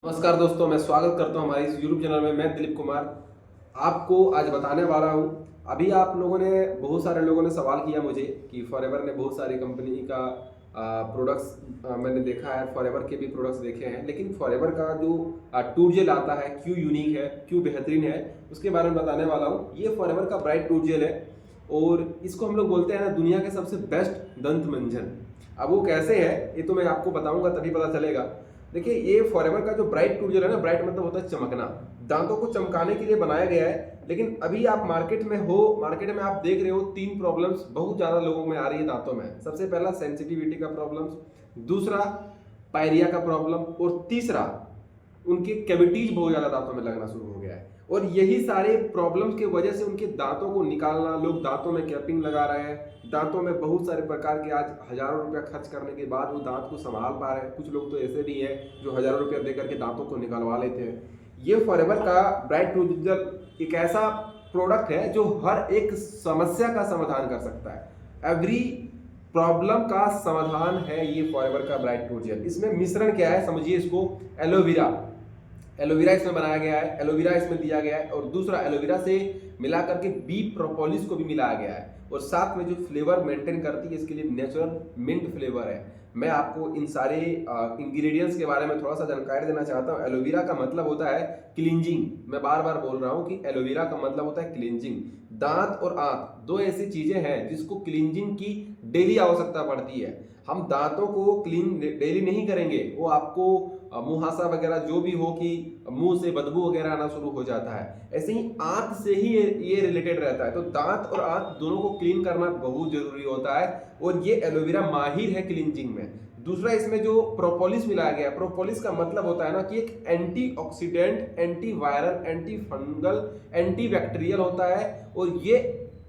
नमस्कार दोस्तों, मैं स्वागत करता हूं हमारे इस यूट्यूब चैनल में। मैं दिलीप कुमार आपको आज बताने वाला हूं। अभी आप लोगों ने बहुत सारे लोगों ने सवाल किया मुझे कि फॉरएवर ने बहुत सारी कंपनी का प्रोडक्ट्स मैंने देखा है, फॉरएवर के भी प्रोडक्ट्स देखे हैं, लेकिन फॉरएवर का जो टूट जेल आता है क्यों यूनिक है, क्यों बेहतरीन है, उसके बारे में बताने वाला हूँ। ये फॉरएवर का ब्राइट टूट जेल है और इसको हम लोग बोलते हैं ना दुनिया के सबसे बेस्ट दंत मंजन। अब वो कैसे है ये तो मैं आपको बताऊंगा, तभी पता चलेगा। देखिए, ये फॉरएवर का जो ब्राइट टूट जेल है ना, ब्राइट मतलब होता है चमकना, दांतों को चमकाने के लिए बनाया गया है। लेकिन अभी आप मार्केट में आप देख रहे हो तीन प्रॉब्लम्स बहुत ज्यादा लोगों में आ रही है दांतों में। सबसे पहला सेंसिटिविटी का प्रॉब्लम, दूसरा पायरिया का प्रॉब्लम और तीसरा उनके कैविटीज बहुत ज्यादा दांतों में लगना शुरू हो गया है। और यही सारे प्रॉब्लम्स की वजह से उनके दांतों को निकालना, लोग दांतों में कैपिंग लगा रहे हैं, दांतों में बहुत सारे प्रकार के, आज हजारों रुपया खर्च करने के बाद वो दांत को संभाल पा रहे हैं। कुछ लोग तो ऐसे भी हैं जो हजारों रुपया दे करके दांतों को निकलवा लेते हैं। ये फॉरएवर का ब्राइट टूथ जेल एक ऐसा प्रोडक्ट है जो हर एक समस्या का समाधान कर सकता है। एवरी प्रॉब्लम का समाधान है ये फॉरएवर का ब्राइट टूथ जेल। इसमें मिश्रण क्या है समझिए इसको। एलोवेरा इसमें बनाया गया है, एलोवेरा इसमें दिया गया है, और दूसरा एलोवेरा से मिला करके बी प्रोपोलिस को भी मिलाया गया है, और साथ में जो फ्लेवर मेंटेन करती है इसके लिए नेचुरल मिंट फ्लेवर है। मैं आपको इन सारे इंग्रेडिएंट्स के बारे में थोड़ा सा जानकारी देना चाहता हूँ। एलोवेरा का मतलब होता है क्लींजिंग। मैं बार बार बोल रहा हूँ कि एलोवेरा का मतलब होता है क्लींजिंग। दांत और आंत दो ऐसी चीजें हैं जिसको क्लींजिंग की डेली आवश्यकता पड़ती है। हम दांतों को क्लीन डेली नहीं करेंगे, वो आपको मुहासा वगैरह जो भी हो कि मुंह से बदबू वगैरह आना शुरू हो जाता है। ऐसे ही आंत से ही ये रिलेटेड रहता है। तो दांत और आंत दोनों को क्लीन करना बहुत जरूरी होता है, और ये एलोवेरा माहिर है क्लींजिंग में। दूसरा, इसमें जो प्रोपोलिस मिलाया गया है, प्रोपोलिस का मतलब होता है ना कि एक antioxidant, anti viral, anti fungal, anti bacterial होता है। और ये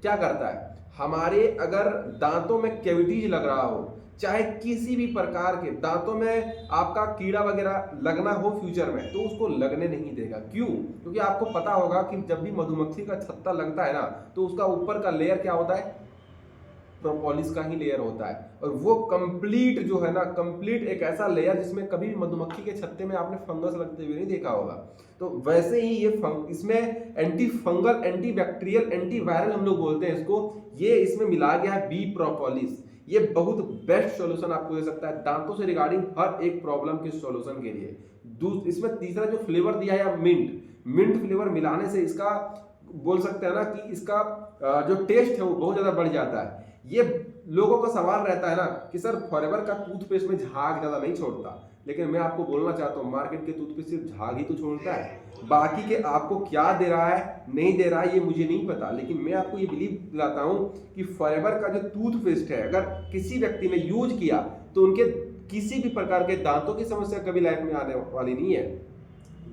क्या करता है, हमारे अगर दांतों में कैविटीज लग रहा हो, चाहे किसी भी प्रकार के दांतों में आपका कीड़ा वगैरह लगना हो फ्यूचर में, तो उसको लगने नहीं देगा। क्यों? क्योंकि आपको पता होगा कि जब भी मधुमक्खी का छत्ता लगता है ना, तो उसका ऊपर का लेयर क्या होता है, प्रोपोलिस का ही लेयर होता है। और वो कंप्लीट जो है ना, कंप्लीट एक ऐसा लेयर जिसमें कभी भी मधुमक्खी के छत्ते में आपने फंगस लगते हुए नहीं देखा होगा। तो वैसे ही ये इसमें anti fungal, anti bacterial, anti viral हम लोग बोलते हैं इसको, ये इसमें मिला गया है बी प्रोपोलिस। ये बहुत बेस्ट सॉल्यूशन आपको दे सकता है दांतों से रिगार्डिंग हर एक प्रॉब्लम के सॉल्यूशन के लिए। इसमें तीसरा जो फ्लेवर दिया है मिंट फ्लेवर मिलाने से इसका बोल सकते हैं ना कि इसका जो टेस्ट है वो बहुत ज्यादा बढ़ जाता है। ये लोगों का सवाल रहता है ना कि सर फॉरएवर का टूथपेस्ट में झाग ज्यादा नहीं छोड़ता, लेकिन मैं आपको बोलना चाहता हूँ मार्केट के टूथपेस्ट सिर्फ झाग ही तो छोड़ता है। बाकी के आपको क्या दे रहा है नहीं दे रहा है ये मुझे नहीं पता, लेकिन मैं आपको ये बिलीव दिलाता हूँ कि फॉरएवर का जो टूथपेस्ट है अगर किसी व्यक्ति ने यूज किया तो उनके किसी भी प्रकार के दांतों की समस्या कभी लाइफ में आने वाली नहीं है।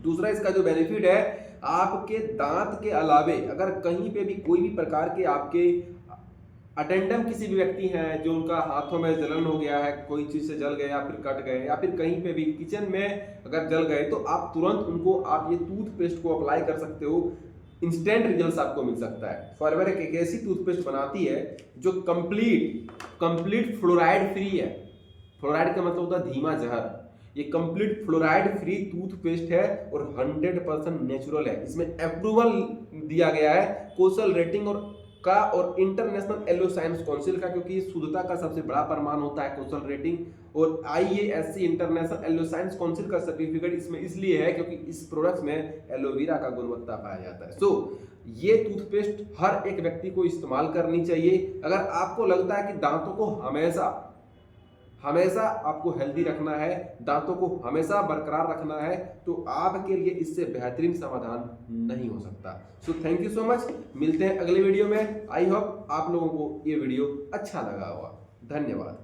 दूसरा, इसका जो बेनिफिट है, आपके दांत के अलावे अगर कहीं पे भी कोई भी प्रकार के आपके अटेंडम किसी भी व्यक्ति हैं जो उनका हाथों में जलन हो गया है, कोई चीज से जल गए या फिर कट गए, या फिर कहीं पे भी किचन में अगर जल गए, तो आप तुरंत उनको आप ये टूथपेस्ट को अप्लाई कर सकते हो। इंस्टेंट रिजल्ट्स आपको मिल सकता है। फॉरएवर एक ऐसी टूथपेस्ट बनाती है जो कंप्लीट फ्लोराइड फ्री है। फ्लोराइड का मतलब होता है धीमा जहर। ये कंप्लीट फ्लोराइड फ्री टूथपेस्ट है और 100% नेचुरल है। इसमें अप्रूवल दिया गया है कोशल रेटिंग और इंटरनेशनल एलो साइंस काउंसिल का, क्योंकि शुद्धता का सबसे बड़ा प्रमाण होता है कोशल रेटिंग, और IASC international aloe science council का सर्टिफिकेट इसमें इसलिए है क्योंकि इस प्रोडक्ट में एलोवेरा का गुणवत्ता पाया जाता है। ये टूथपेस्ट हर एक व्यक्ति को इस्तेमाल करनी चाहिए। अगर आपको लगता है कि दांतों को हमेशा आपको हेल्दी रखना है, दांतों को हमेशा बरकरार रखना है, तो आपके लिए इससे बेहतरीन समाधान नहीं हो सकता। So thank you so much. मिलते हैं अगले वीडियो में। आई होप आप लोगों को ये वीडियो अच्छा लगा होगा। धन्यवाद।